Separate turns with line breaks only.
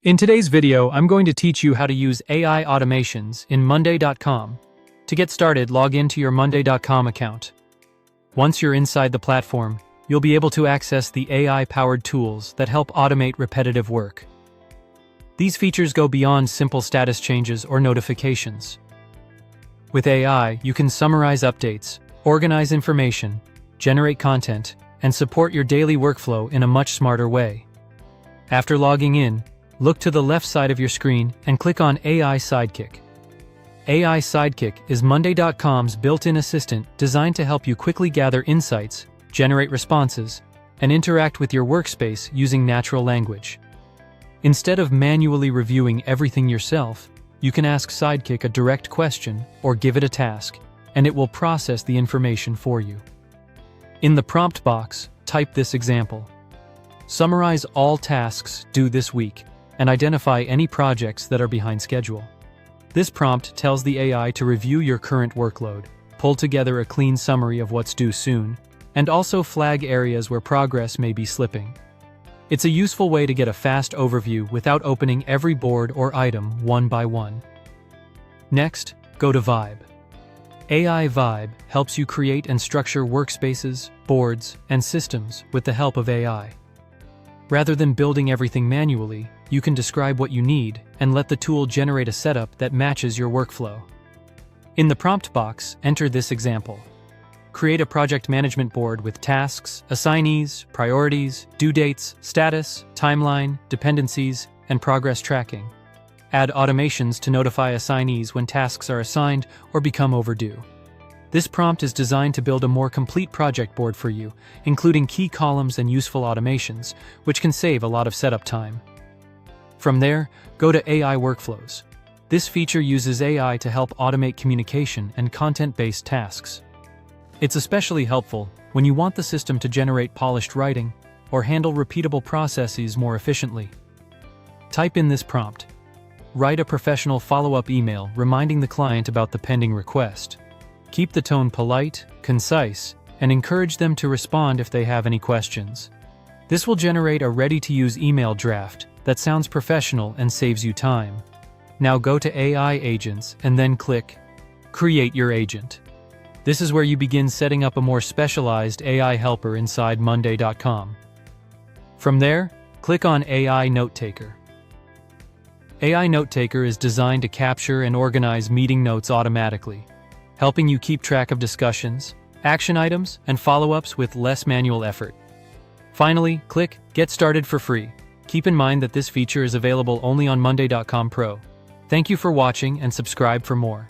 In today's video, I'm going to teach you how to use AI automations in Monday.com. To get started, log into your Monday.com account. Once you're inside the platform, you'll be able to access the AI-powered tools that help automate repetitive work. These features go beyond simple status changes or notifications. With AI, you can summarize updates, organize information, generate content, and support your daily workflow in a much smarter way. After logging in, look to the left side of your screen and click on AI Sidekick. AI Sidekick is Monday.com's built-in assistant designed to help you quickly gather insights, generate responses, and interact with your workspace using natural language. Instead of manually reviewing everything yourself, you can ask Sidekick a direct question or give it a task, and it will process the information for you. In the prompt box, type this example. Summarize all tasks due this week and identify any projects that are behind schedule. This prompt tells the AI to review your current workload, pull together a clean summary of what's due soon, and also flag areas where progress may be slipping. It's a useful way to get a fast overview without opening every board or item one by one. Next, go to Vibe. AI Vibe helps you create and structure workspaces, boards, and systems with the help of AI. Rather than building everything manually, you can describe what you need and let the tool generate a setup that matches your workflow. In the prompt box, enter this example. Create a project management board with tasks, assignees, priorities, due dates, status, timeline, dependencies, and progress tracking. Add automations to notify assignees when tasks are assigned or become overdue. This prompt is designed to build a more complete project board for you, including key columns and useful automations, which can save a lot of setup time. From there, go to AI Workflows. This feature uses AI to help automate communication and content-based tasks. It's especially helpful when you want the system to generate polished writing or handle repeatable processes more efficiently. Type in this prompt. Write a professional follow-up email reminding the client about the pending request. Keep the tone polite, concise, and encourage them to respond if they have any questions. This will generate a ready-to-use email draft that sounds professional and saves you time. Now go to AI Agents and then click Create Your Agent. This is where you begin setting up a more specialized AI helper inside Monday.com. From there, click on AI Note Taker. AI Note Taker is designed to capture and organize meeting notes automatically, helping you keep track of discussions, action items, and follow-ups with less manual effort. Finally, click Get Started for free. Keep in mind that this feature is available only on Monday.com Pro. Thank you for watching and subscribe for more.